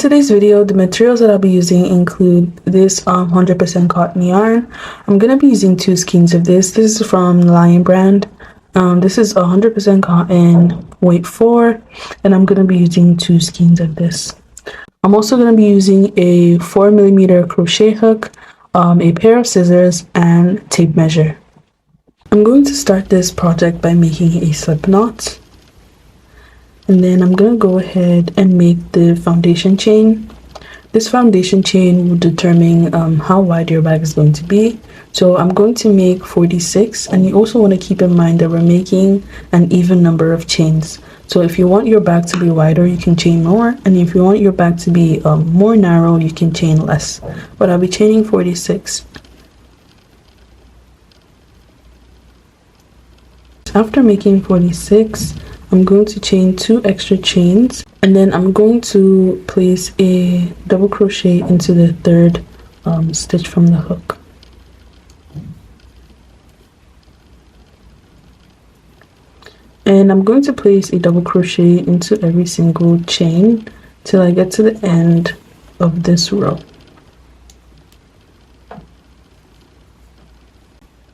today's video, the materials that I'll be using include this 100% cotton yarn. I'm going to be using 2 skeins of this. This is from Lion brand. This is 100% cotton, weight 4, and I'm going to be using 2 skeins of this. I'm also going to be using a 4mm crochet hook, a pair of scissors, and tape measure. I'm going to start this project by making a slip knot. And then I'm going to go ahead and make the foundation chain. This foundation chain will determine how wide your bag is going to be. So I'm going to make 46, and you also want to keep in mind that we're making an even number of chains. So if you want your bag to be wider, you can chain more, and if you want your bag to be more narrow, you can chain less. But I'll be chaining 46. After making 46, I'm going to chain 2 extra chains, and then I'm going to place a double crochet into the 3rd stitch from the hook. And I'm going to place a double crochet into every single chain till I get to the end of this row.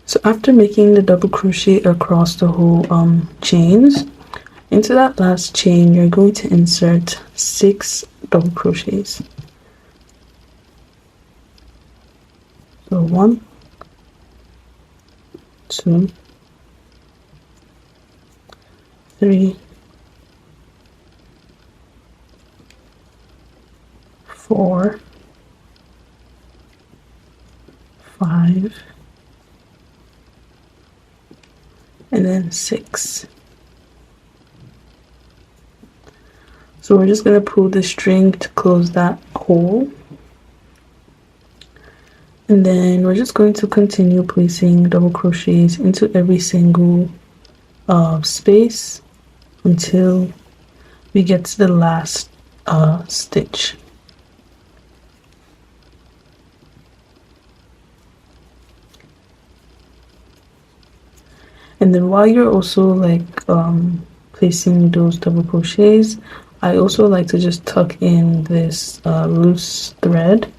So after making the double crochet across the whole chains, into that last chain, you're going to insert 6 double crochets. So 1, 2, 3, 4, 5, and then 6. So we're just going to pull the string to close that hole. And then we're just going to continue placing double crochets into every single space until we get to the last stitch. And then while you're also placing those double crochets, I also like to just tuck in this loose thread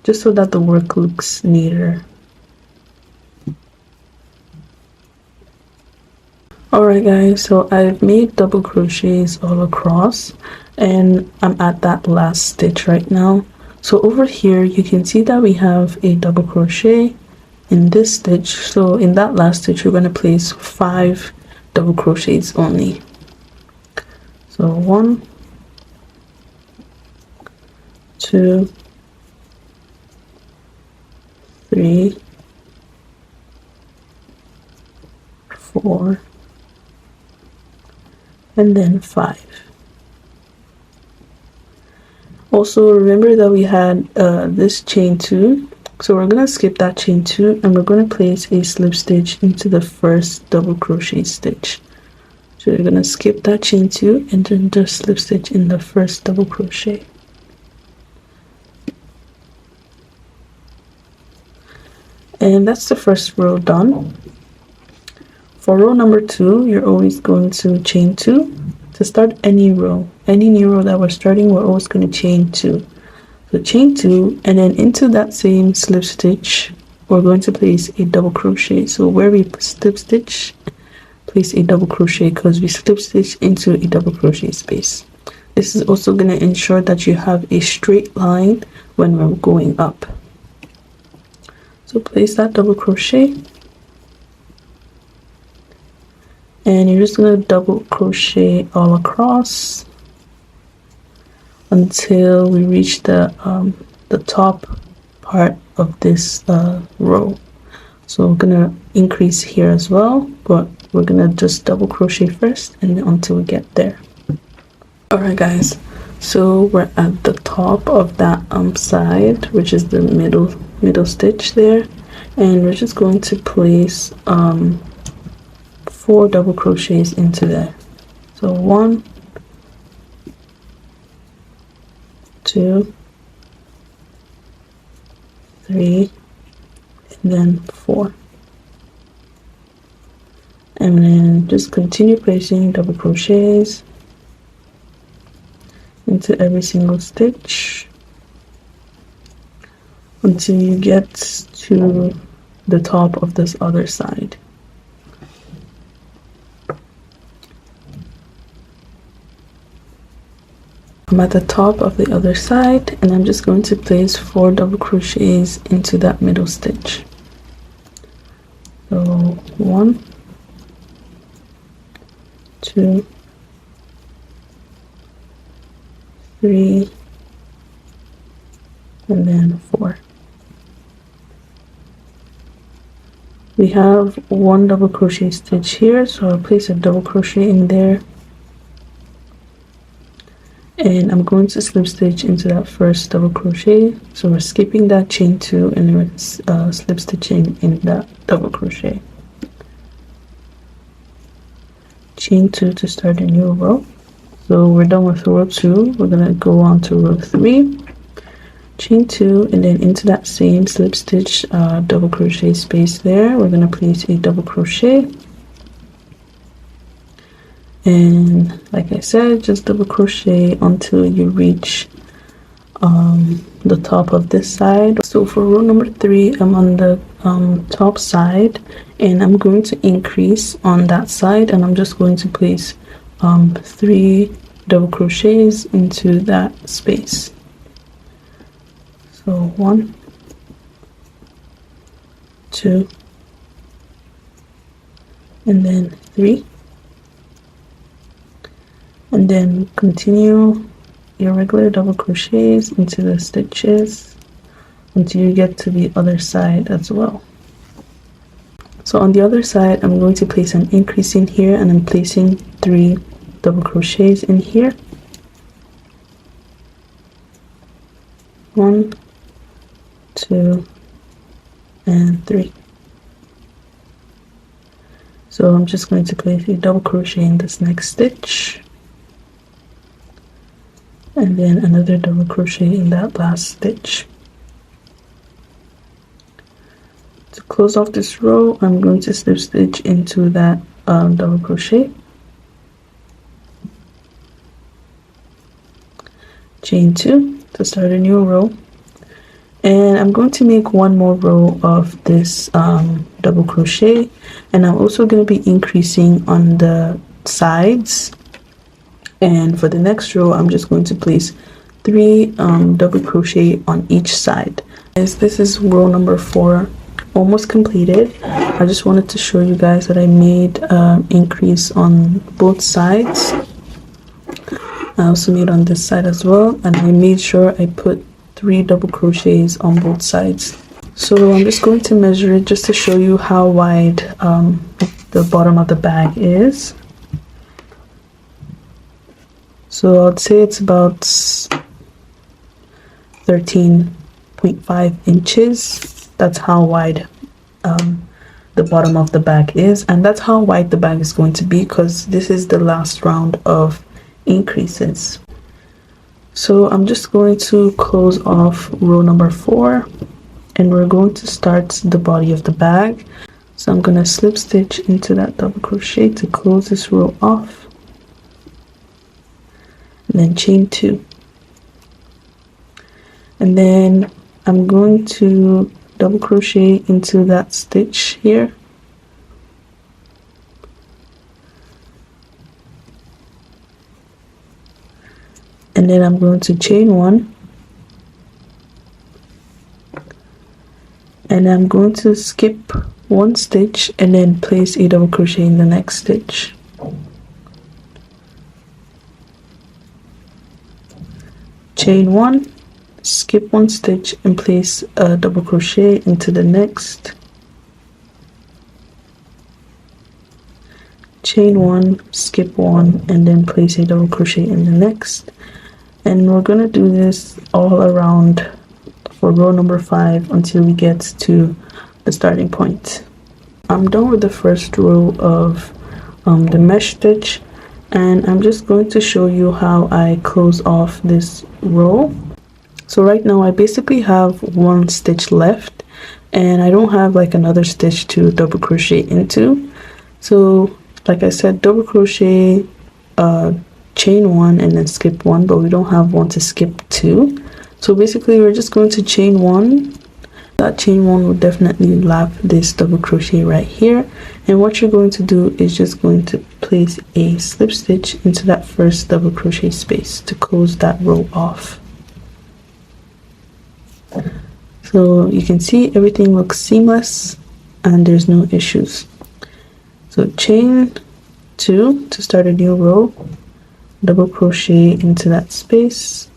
just so that the work looks neater. Alright guys, so I've made double crochets all across, and I'm at that last stitch right now. So over here you can see that we have a double crochet in this stitch. So in that last stitch we're going to place 5 double crochets only. So 1, 2, 3, 4, and then 5. Also remember that we had this chain 2, so we're going to skip that chain 2 and we're going to place a slip stitch into the first double crochet stitch. So you're going to skip that chain 2 and then just slip stitch in the first double crochet. And that's the first row done. For row number 2, you're always going to chain 2 to start any row. Any new row that we're starting, we're always going to chain 2. So chain 2, and then into that same slip stitch, we're going to place a double crochet. So where we slip stitch, place a double crochet because we slip stitch into a double crochet space. This is also going to ensure that you have a straight line when we're going up. So place that double crochet, and you're just going to double crochet all across until we reach the top part of this row. So we're going to increase here as well, but we're going to just double crochet first and until we get there. Alright guys, so we're at the top of that side, which is the middle stitch there, and we're just going to place 4 double crochets into there. So 1, 2, 3, and then 4. And then just continue placing double crochets into every single stitch until you get to the top of this other side. I'm at the top of the other side, and I'm just going to place 4 double crochets into that middle stitch. So 1, 2, 3, and then 4. We have 1 double crochet stitch here, so I'll place a double crochet in there, and I'm going to slip stitch into that first double crochet. So we're skipping that chain 2 and we're slip stitching in that double crochet. Chain 2 to start a new row. So we're done with row 2. We're gonna go on to row 3. Chain 2, and then into that same slip stitch double crochet space there, we're going to place a double crochet, and like I said, just double crochet until you reach the top of this side. So for row number 3, I'm on the top side, and I'm going to increase on that side, and I'm just going to place 3 double crochets into that space. So 1, 2, and then 3, and then continue your regular double crochets into the stitches until you get to the other side as well. So on the other side, I'm going to place an increase in here, and I'm placing 3 double crochets in here. 1, 2, and 3. So I'm just going to place a double crochet in this next stitch, and then another double crochet in that last stitch. To close off this row, I'm going to slip stitch into that double crochet, chain 2 to start a new row, and I'm going to make 1 more row of this double crochet, and I'm also going to be increasing on the sides. And for the next row, I'm just going to place 3 double crochet on each side. As this is row number 4 almost completed, I just wanted to show you guys that I made increase on both sides. I also made on this side as well, and I made sure I put 3 double crochets on both sides. So I'm just going to measure it just to show you how wide the bottom of the bag is. So I'd say it's about 13.5 inches. That's how wide the bottom of the bag is, and that's how wide the bag is going to be, because this is the last round of increases. So I'm just going to close off row number 4, and we're going to start the body of the bag. So I'm going to slip stitch into that double crochet to close this row off, and then chain 2, and then I'm going to double crochet into that stitch here, and then I'm going to chain 1, and I'm going to skip 1 stitch and then place a double crochet in the next stitch. Chain 1, skip 1 stitch and place a double crochet into the next. Chain 1, skip 1, and then place a double crochet in the next. And we're going to do this all around for row number 5 until we get to the starting point. I'm done with the first row of the mesh stitch, and I'm just going to show you how I close off this row. So right now I basically have 1 stitch left, and I don't have like another stitch to double crochet into. So like I said, double crochet chain one and then skip one, but we don't have one to skip two. So basically we're just going to chain one. That chain one will definitely lap this double crochet right here, and what you're going to do is just going to place a slip stitch into that first double crochet space to close that row off. So you can see everything looks seamless and there's no issues. So chain two to start a new row, double crochet into that space,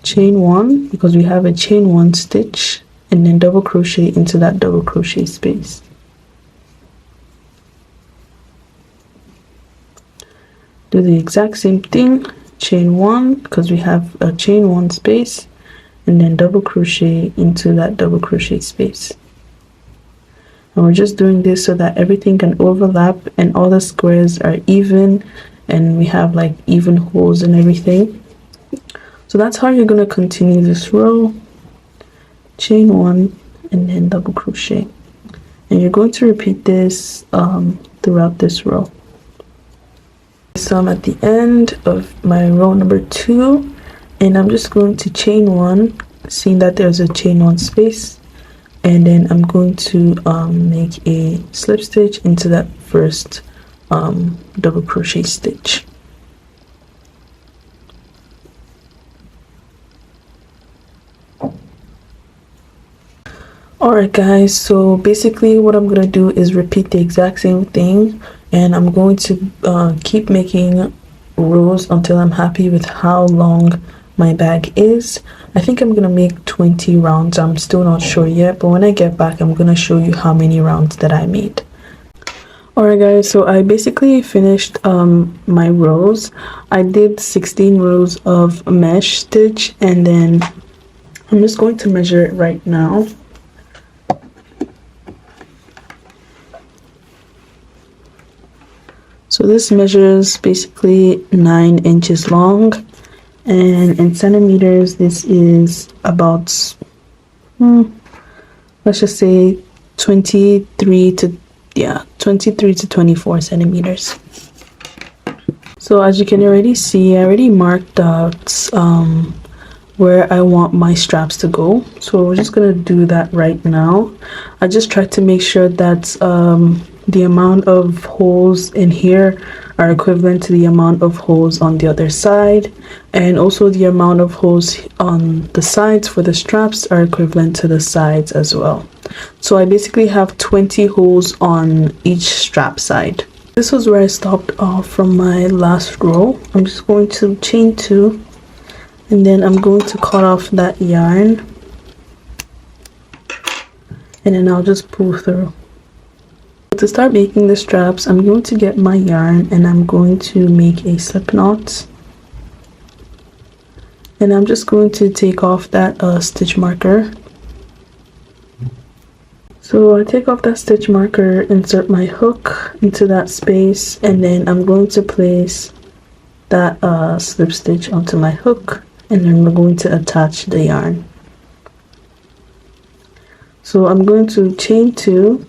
chain one because we have a chain one stitch, and then double crochet into that double crochet space. Do the exact same thing, chain one because we have a chain one space, and then double crochet into that double crochet space. And we're just doing this so that everything can overlap and all the squares are even and we have like even holes and everything. So that's how you're going to continue this row. Chain one and then double crochet, and you're going to repeat this throughout this row. So I'm at the end of my row number 2, and I'm just going to chain one, seeing that there's a chain one space, and then I'm going to make a slip stitch into that first double crochet stitch. Alright guys, so basically what I'm gonna do is repeat the exact same thing, and I'm going to keep making rows until I'm happy with how long my bag is. I think I'm gonna make 20 rounds. I'm still not sure yet, but when I get back I'm gonna show you how many rounds that I made. Alright guys, so I basically finished my rows. I did 16 rows of mesh stitch, and then I'm just going to measure it right now. So this measures basically 9 inches long, and in centimeters this is about let's just say 23 to 24 centimeters. So as you can already see, I already marked out where I want my straps to go, so we're just gonna do that right now. I just tried to make sure that the amount of holes in here are equivalent to the amount of holes on the other side, and also the amount of holes on the sides for the straps are equivalent to the sides as well. So I basically have 20 holes on each strap side. This was where I stopped off from my last row. I'm just going to chain 2, and then I'm going to cut off that yarn, and then I'll just pull through. To start making the straps, I'm going to get my yarn and I'm going to make a slip knot, and I'm just going to take off that stitch marker. So I take off that stitch marker, insert my hook into that space, and then I'm going to place that slip stitch onto my hook, and then we're going to attach the yarn. So I'm going to chain 2,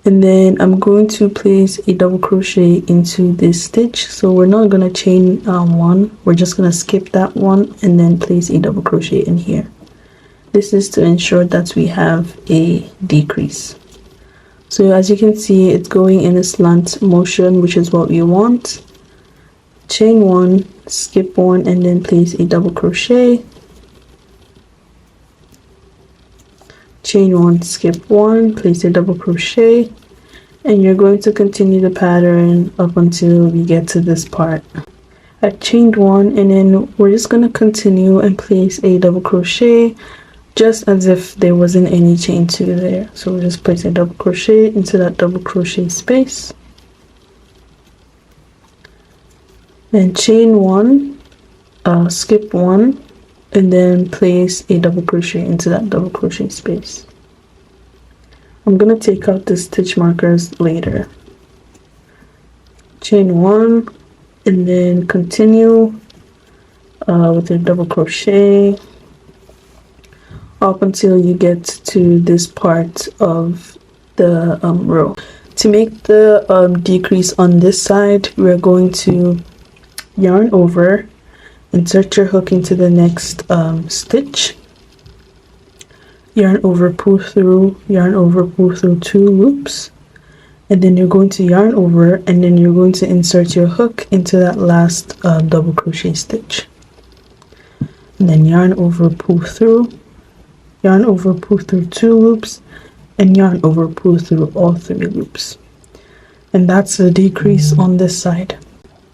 and then I'm going to place a double crochet into this stitch. So we're not going to chain 1, we're just going to skip that one and then place a double crochet in here. This is to ensure that we have a decrease. So as you can see, it's going in a slant motion, which is what we want. Chain 1, skip 1, and then place a double crochet. Chain 1, skip 1, place a double crochet, and you're going to continue the pattern up until we get to this part. I chained 1, and then we're just going to continue and place a double crochet just as if there wasn't any chain 2 there. So we'll just place a double crochet into that double crochet space, and chain 1, skip 1, and then place a double crochet into that double crochet space. I'm going to take out the stitch markers later. Chain 1, and then continue with a double crochet up until you get to this part of the row. To make the decrease on this side, we're going to yarn over, insert your hook into the next stitch, yarn over, pull through, yarn over, pull through 2 loops, and then you're going to yarn over, and then you're going to insert your hook into that last double crochet stitch, and then yarn over, pull through, yarn over, pull through 2 loops, and yarn over, pull through all 3 loops. And that's the decrease on this side.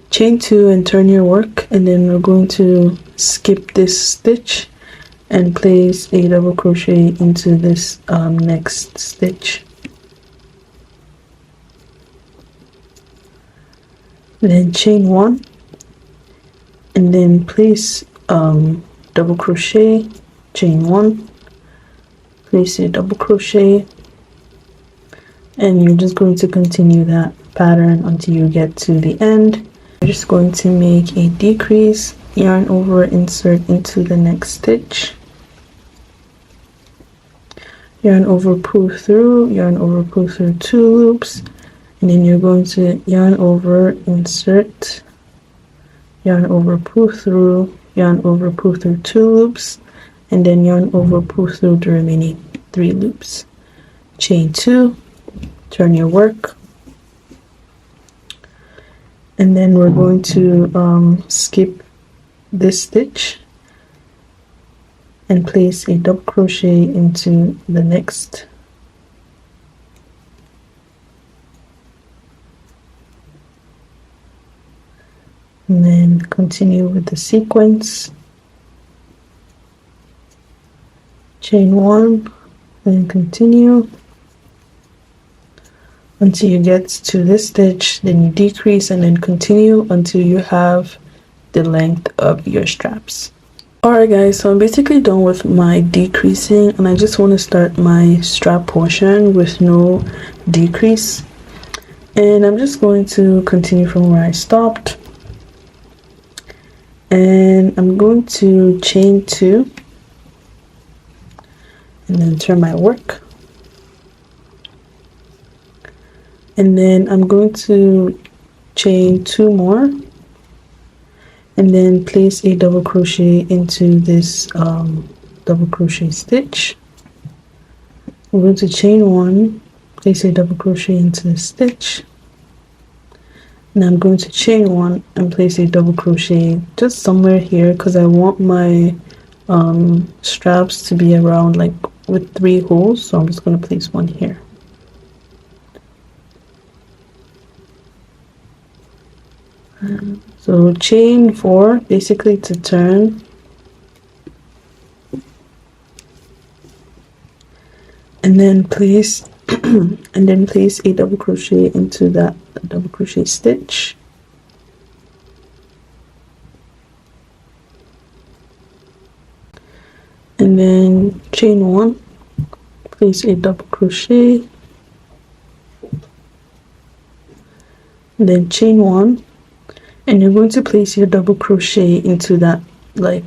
Chain 2 and turn your work, and then we're going to skip this stitch and place a double crochet into this next stitch. Then chain 1, and then place double crochet, chain 1, place a double crochet, and you're just going to continue that pattern until you get to the end. You're just going to make a decrease, yarn over, insert into the next stitch, yarn over, pull through, yarn over, pull through 2 loops, and then you're going to yarn over, insert, yarn over, pull through, yarn over, pull through 2 loops, and then yarn over, pull through the remaining 3 loops. Chain 2, turn your work, and then we're going to skip this stitch and place a double crochet into the next, and then continue with the sequence. Chain 1 and continue until you get to this stitch, then you decrease and then continue until you have the length of your straps. Alright guys, so I'm basically done with my decreasing, and I just want to start my strap portion with no decrease, and I'm just going to continue from where I stopped, and I'm going to chain 2 and then turn my work, and then I'm going to chain 2 more and then place a double crochet into this double crochet stitch. I'm going to chain 1, place a double crochet into the stitch, and I'm going to chain 1 and place a double crochet just somewhere here because I want my straps to be around like with 3 holes, so I'm just going to place 1 here. So chain 4 basically to turn, and then place a double crochet into that double crochet stitch, and then chain 1, place a double crochet, and then chain 1, and you're going to place your double crochet into that like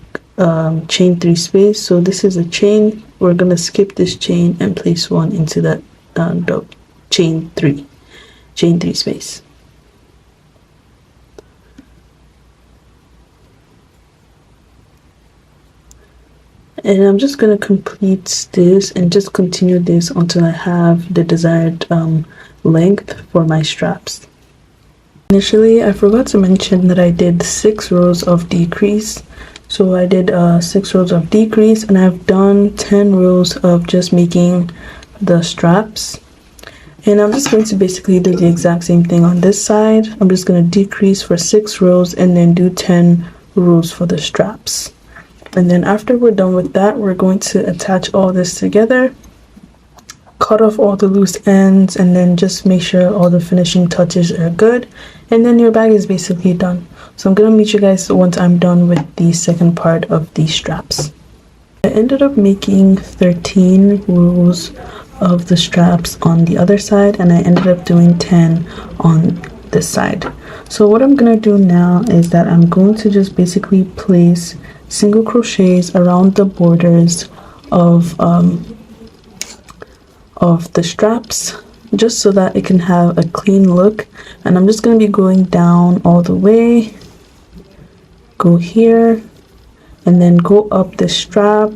chain 3 space. So this is a chain, we're gonna skip this chain and place 1 into that chain 3 space. And I'm just gonna complete this and just continue this until I have the desired length for my straps. Initially, I forgot to mention that I did 6 rows of decrease. So I did 6 rows of decrease, and I've done 10 rows of just making the straps. And I'm just going to basically do the exact same thing on this side. I'm just going to decrease for 6 rows and then do 10 rows for the straps. And then after we're done with that, we're going to attach all this together, cut off all the loose ends, and then just make sure all the finishing touches are good, and then your bag is basically done. So I'm gonna meet you guys once I'm done with the second part of these straps. I ended up making 13 rows of the straps on the other side, and I ended up doing 10 on this side. So what I'm gonna do now is that I'm going to just basically place single crochets around the borders of the straps, just so that it can have a clean look. And I'm just going to be going down all the way, go here, and then go up the strap,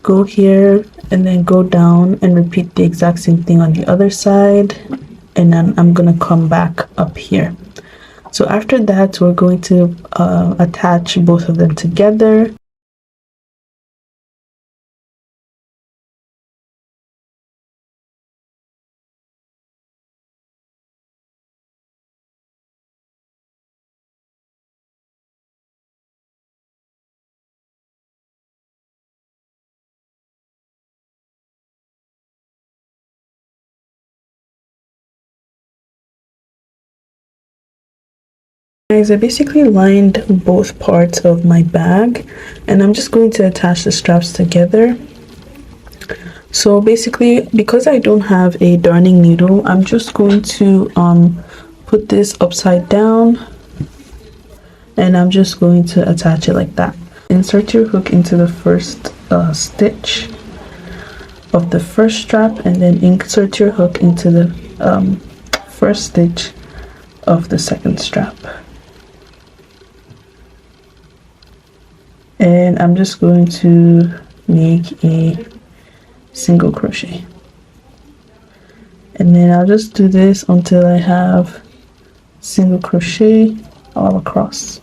go here, and then go down and repeat the exact same thing on the other side. And then I'm gonna come back up here. So after that, we're going to attach both of them together. Guys, I basically lined both parts of my bag, and I'm just going to attach the straps together. So basically, because I don't have a darning needle, I'm just going to put this upside down, and I'm just going to attach it like that. Insert your hook into the first stitch of the first strap, and then insert your hook into the first stitch of the second strap. And I'm just going to make a single crochet, and then I'll just do this until I have single crochet all across.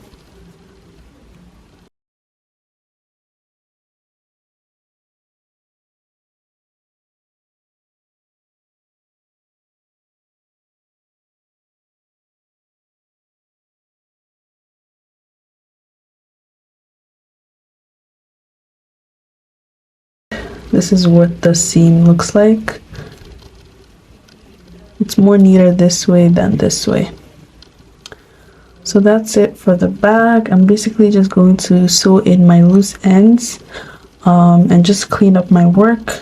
This is what the seam looks like. It's more neater this way than this way. So that's it for the bag. I'm basically just going to sew in my loose ends and just clean up my work.